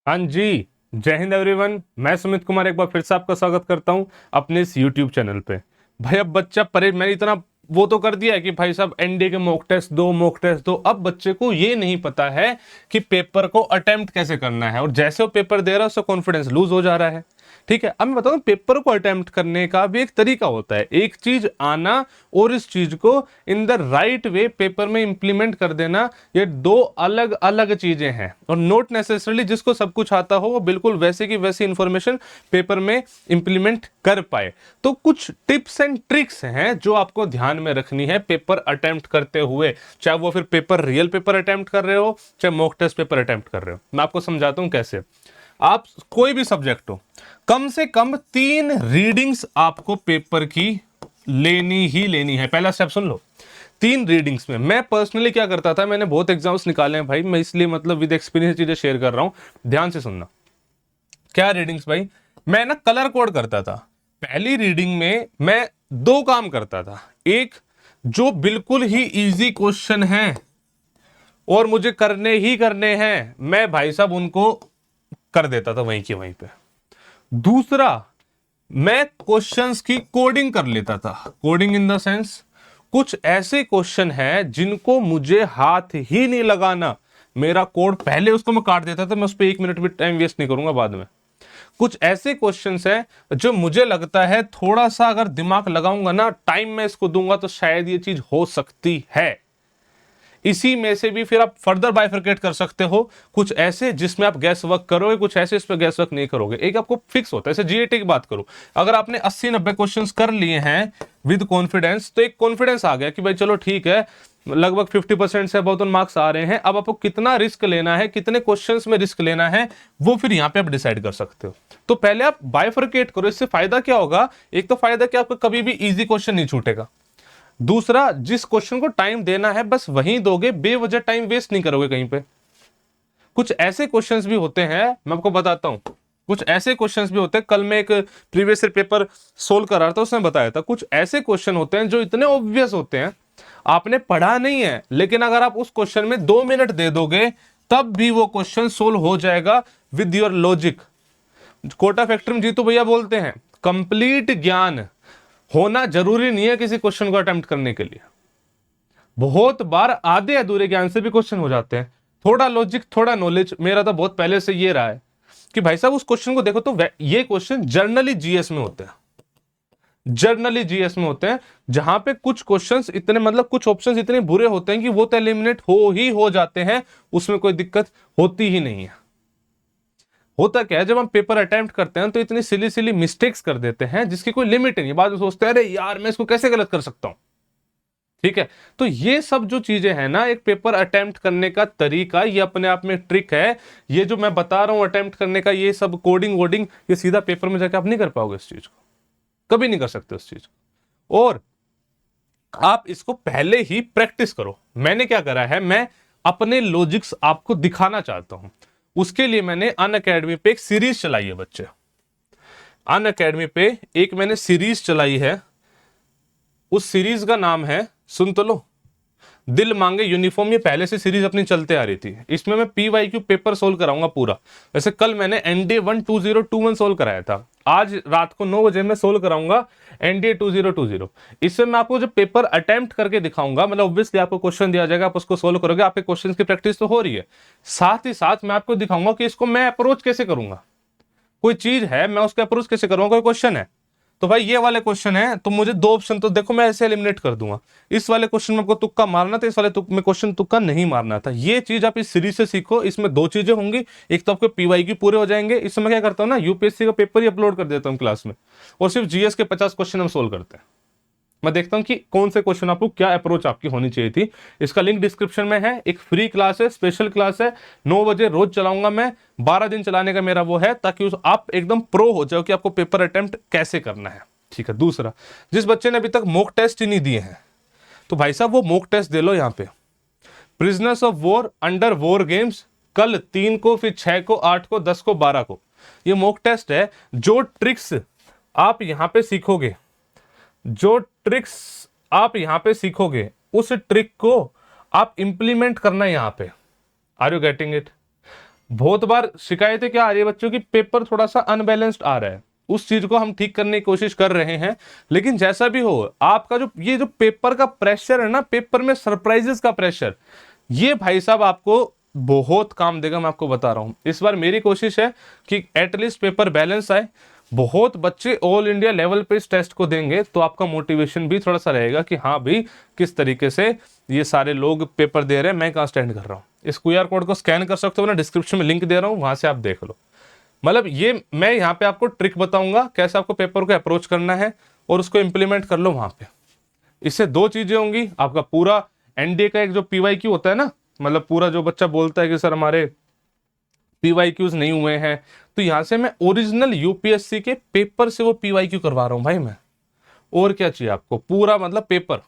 हाँ जी, जय हिंद एवरीवन। मैं सुमित कुमार एक बार फिर से आपका स्वागत करता हूं अपने इस यूट्यूब चैनल पे। भाई अब बच्चा मैंने इतना वो तो कर दिया है कि भाई साहब एनडीए के मॉक टेस्ट दो। अब बच्चे को ये नहीं पता है कि पेपर को अटेम्प्ट कैसे करना है, और जैसे वो पेपर दे रहा है उसका कॉन्फिडेंस लूज हो जा रहा है। ठीक है, अब मैं बताऊं पेपर को अटेम्प्ट करने का भी एक तरीका होता है। एक चीज आना और इस चीज को in the right way paper में इंप्लीमेंट कर देना, ये दो अलग अलग चीजें हैं। और नोट नेसेसरली जिसको सब कुछ आता हो वो बिल्कुल वैसे की वैसी इंफॉर्मेशन पेपर में इंप्लीमेंट कर पाए। तो कुछ टिप्स एंड ट्रिक्स हैं जो आपको ध्यान में रखनी है पेपर अटेम्प्ट करते हुए, चाहे वो फिर पेपर रियल पेपर अटेम्प्ट कर रहे हो चाहे मॉक टेस्ट पेपर अटेम्प्ट कर रहे हो। मैं आपको समझाता हूं कैसे। आप कोई भी सब्जेक्ट हो, कम से कम 3 रीडिंग्स आपको पेपर की लेनी ही लेनी है। पहला स्टेप सुन लो, 3 रीडिंग्स में। मैं पर्सनली क्या करता था, मैंने बहुत एग्जाम्स निकाले हैं भाई, मैं इसलिए मतलब विद एक्सपीरियंस चीजें शेयर कर रहा हूं, ध्यान से सुनना। क्या रीडिंग्स भाई, मैं ना कलर कोड करता था। पहली रीडिंग में मैं 2 काम करता था। एक, जो बिल्कुल ही इजी क्वेश्चन है और मुझे करने ही करने हैं, मैं भाई साहब उनको कर देता था वहीं के वहीं पे। दूसरा, मैं क्वेश्चंस की कोडिंग कर लेता था। कोडिंग इन द सेंस, कुछ ऐसे क्वेश्चन हैं जिनको मुझे हाथ ही नहीं लगाना, मेरा कोड पहले उसको मैं काट देता था, मैं उस पर 1 मिनट भी टाइम वेस्ट नहीं करूंगा बाद में। कुछ ऐसे क्वेश्चंस हैं जो मुझे लगता है थोड़ा सा अगर दिमाग लगाऊंगा ना, टाइम में इसको दूंगा तो शायद ये चीज हो सकती है। इसी में से भी फिर आप फर्दर बाइफरकेट कर सकते हो। कुछ ऐसे जिसमें आप गैस वर्क करोगे, कुछ ऐसे इस पे गैस वर्क नहीं करोगे। एक आपको फिक्स होता है। जैसे जीएटी की बात करूं, अगर आपने 80-90 क्वेश्चंस कर लिए हैं विद कॉन्फिडेंस, तो एक कॉन्फिडेंस आ गया कि भाई चलो ठीक है, लगभग 50% से बहुत मार्क्स आ रहे हैं। अब आपको कितना रिस्क लेना है, कितने क्वेश्चंस में रिस्क लेना है, वो फिर यहां पे आप डिसाइड कर सकते हो। तो पहले आप बाइफरकेट करो। इससे फायदा क्या होगा, एक तो फायदा कि आपको कभी भी इजी क्वेश्चन नहीं छूटेगा। दूसरा, जिस क्वेश्चन को टाइम देना है बस वहीं दोगे, बेवजह टाइम वेस्ट नहीं करोगे कहीं पे। कुछ ऐसे क्वेश्चंस भी होते हैं, मैं आपको बताता हूं, कुछ ऐसे क्वेश्चंस भी होते हैं। कल मैं एक प्रीवियस ईयर पेपर सोल्व कर रहा था, उसने बताया था कुछ ऐसे क्वेश्चन होते हैं जो इतने ऑब्वियस होते हैं, आपने पढ़ा नहीं है, लेकिन अगर आप उस क्वेश्चन में 2 मिनट दे दोगे तब भी वो क्वेश्चन सोल्व हो जाएगा with your logic. Kota factory में जीतू भैया बोलते हैं, कंप्लीट ज्ञान होना जरूरी नहीं है किसी क्वेश्चन को अटेम्प्ट करने के लिए। बहुत बार आधे अधूरे ज्ञान से भी क्वेश्चन हो जाते हैं। थोड़ा लॉजिक, थोड़ा नॉलेज, मेरा तो बहुत पहले से ये रहा है कि भाई साहब उस क्वेश्चन को देखो तो ये क्वेश्चन जर्नली जीएस में होते हैं, जर्नली जीएस में होते हैं, जहां पे कुछ क्वेश्चंस इतने मतलब कुछ ऑप्शंस इतने बुरे होते हैं कि वो तो एलिमिनेट हो जाते हैं, उसमें कोई दिक्कत होती ही नहीं है। होता क्या है, जब हम पेपर अटेम्प्ट करते हैं तो इतनी सिली सिली मिस्टेक्स कर देते हैं जिसकी कोई लिमिट नहीं है। बाद में सोचते हैं अरे यार मैं इसको कैसे गलत कर सकता हूं। ठीक है, तो ये सब जो चीजें हैं ना, एक पेपर अटेम्प्ट करने का तरीका, ये अपने आप में ट्रिक है। ये जो मैं बता रहा हूं अटेम्प्ट करने का, ये सब कोडिंग वोडिंग, ये सीधा पेपर में जाकर आप नहीं कर पाओगे इस चीज को, कभी नहीं कर सकते उस चीज को। और आप इसको पहले ही प्रैक्टिस करो। मैंने क्या करा है, मैं अपने लॉजिक्स आपको दिखाना चाहता हूं। उसके लिए मैंने अनअकैडमी पे एक सीरीज चलाई है बच्चे। अनअकैडमी पे एक मैंने सीरीज चलाई है, उस सीरीज का नाम है, सुन तो लो, दिल मांगे यूनिफॉर्म। ये पहले से सीरीज अपनी चलते आ रही थी। इसमें मैं पीवाईक्यू पेपर सोल्व कराऊंगा पूरा। वैसे कल मैंने एनडीए 12021 सोल्व कराया था, आज रात को 9 बजे मैं सोल्व कराऊंगा एनडीए 2020। इससे मैं आपको जो पेपर अटेम्प्ट करके दिखाऊंगा, मतलब ऑब्वियसली आपको क्वेश्चन दिया जाएगा, आप उसको सोल्व करोगे, आपके क्वेश्चन की प्रैक्टिस तो हो रही है, साथ ही साथ मैं आपको दिखाऊंगा कि इसको मैं अप्रोच कैसे करूंगा। कोई चीज है, मैं उसका अप्रोच कैसे करूंगा। कोई क्वेश्चन है तो भाई ये वाले क्वेश्चन है तो मुझे 2 ऑप्शन तो देखो, मैं ऐसे एलिमिनेट कर दूंगा। इस वाले क्वेश्चन में आपको तुक्का मारना था, इस वाले में क्वेश्चन तुक्का नहीं मारना था। ये चीज आप इस सीरीज से सीखो। इसमें 2 चीजें होंगी, एक तो आपके पीवाईक्यू पूरे हो जाएंगे। इसमें मैं क्या करता हूं ना, यूपीएससी का पेपर ही अपलोड कर देता हूं क्लास में, और सिर्फ जीएस के 50 क्वेश्चन हम सोल्व करते हैं। मैं देखता हूं कि कौन से क्वेश्चन आपको, क्या अप्रोच आपकी होनी चाहिए थी। इसका लिंक डिस्क्रिप्शन में है। एक फ्री क्लास है, स्पेशल क्लास है, 9 बजे रोज चलाऊंगा मैं। 12 दिन चलाने का मेरा वो है, ताकि आप एकदम प्रो हो जाओ कि आपको पेपर अटेम्प्ट कैसे करना है। ठीक है, दूसरा, जिस बच्चे ने अभी तक मॉक टेस्ट ही नहीं दिए हैं, तो भाई साहब वो मॉक टेस्ट दे लो। यहां पे prisoners of war, under war games, कल 3 को, फिर 6 को, 8 को, 10 को, 12 को ये मॉक टेस्ट है। जो ट्रिक्स आप यहां पे सीखोगे, जो ट्रिक्स आप यहां पे सीखोगे, उस ट्रिक को आप इंप्लीमेंट करना यहां पे। Are you getting it? बहुत बार शिकायतें क्या आ रही है बच्चों की, पेपर थोड़ा सा अनबैलेंस्ड आ रहा है, उस चीज को हम ठीक करने की कोशिश कर रहे हैं। लेकिन जैसा भी हो, आपका जो ये जो पेपर का प्रेशर है ना, पेपर में सरप्राइजेस का प्रेशर, ये भाई साहब आपको बहुत काम देगा, मैं आपको बता रहा हूं। इस बार मेरी कोशिश है कि एटलीस्ट पेपर बैलेंस आए। बहुत बच्चे ऑल इंडिया लेवल पे इस टेस्ट को देंगे तो आपका मोटिवेशन भी थोड़ा सा रहेगा कि हाँ भाई, किस तरीके से ये सारे लोग पेपर दे रहे हैं, मैं कहाँ स्टैंड कर रहा हूँ। इस क्यूआर कोड को स्कैन कर सकते हो, ना डिस्क्रिप्शन में लिंक दे रहा हूँ, वहां से आप देख लो। मतलब ये मैं यहाँ पे आपको ट्रिक बताऊंगा कैसे आपको पेपर को अप्रोच करना है, और उसको इंप्लीमेंट कर लो वहां पे। इससे दो चीजें होंगी, आपका पूरा एनडीए का एक जो पीवाईक्यू होता है ना, मतलब पूरा जो बच्चा बोलता है कि सर हमारे पीवाईक्यूज नहीं हुए हैं, तो यहां से मैं ओरिजिनल यूपीएससी के पेपर से वो पीवाईक्यू करवा रहा हूं भाई मैं। और क्या चाहिए आपको, पूरा मतलब पेपर।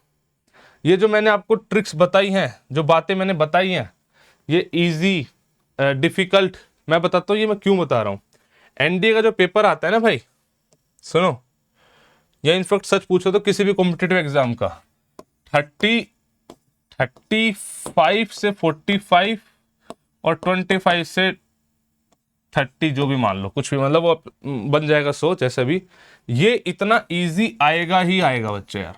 ये जो मैंने आपको ट्रिक्स बताई हैं, जो बातें मैंने बताई हैं, ये इजी डिफिकल्ट मैं बताता हूँ, ये मैं क्यों बता रहा हूँ। एनडीए का जो पेपर आता है ना भाई, सुनो, या इनफैक्ट सच पूछो तो किसी भी कॉम्पिटेटिव एग्जाम का 35 से 45 और 25 से 30, जो भी मान लो कुछ भी, मतलब वो बन जाएगा 100 जैसे भी। ये इतना इजी आएगा ही आएगा बच्चे यार,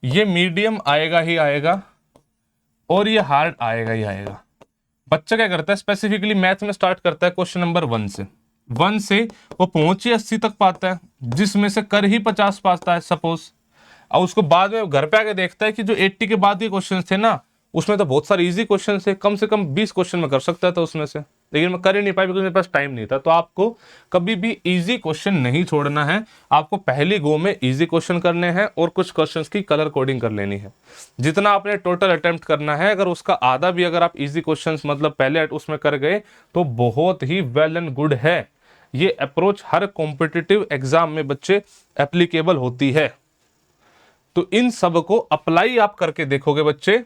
ये मीडियम आएगा ही आएगा, और ये हार्ड आएगा ही आएगा। बच्चा क्या करता है, स्पेसिफिकली मैथ में स्टार्ट करता है क्वेश्चन नंबर 1 से वो पहुंचे 80 तक पाता है, जिसमें से कर ही 50 पाता है सपोज। और उसको बाद में घर पे आके देखता है कि जो 80 के बाद के क्वेश्चन थे ना, उसमें तो बहुत सारे इजी क्वेश्चन थे, कम से कम 20 क्वेश्चन में कर सकता था उसमें से, लेकिन मैं कर ही नहीं पाया बिकॉज मेरे पास टाइम नहीं था। तो आपको कभी भी इजी क्वेश्चन नहीं छोड़ना है, आपको पहली गो में इजी क्वेश्चन करने हैं और कुछ क्वेश्चंस की कलर कोडिंग कर लेनी है। जितना आपने टोटल अटेम्प्ट करना है, अगर उसका आधा भी अगर आप इजी क्वेश्चंस मतलब पहले उसमें कर गए तो बहुत ही वेल एंड गुड है। ये अप्रोच हर कॉम्पिटिटिव एग्जाम में बच्चे एप्लीकेबल होती है। तो इन सब को अप्लाई आप करके देखोगे बच्चे,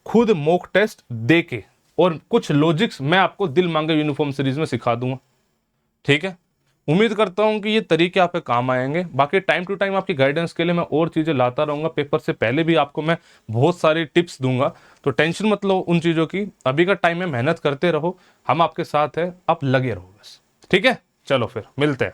खुद मॉक टेस्ट देके, और कुछ लॉजिक्स मैं आपको दिल मांगे यूनिफॉर्म सीरीज में सिखा दूंगा। ठीक है, उम्मीद करता हूं कि ये तरीके आपके काम आएंगे। बाकी टाइम टू टाइम आपकी गाइडेंस के लिए मैं और चीजें लाता रहूंगा, पेपर से पहले भी आपको मैं बहुत सारी टिप्स दूंगा, तो टेंशन मत लो उन चीजों की। अभी का टाइम में मेहनत करते रहो, हम आपके साथ है, आप लगे रहो बस। ठीक है, चलो फिर मिलते हैं।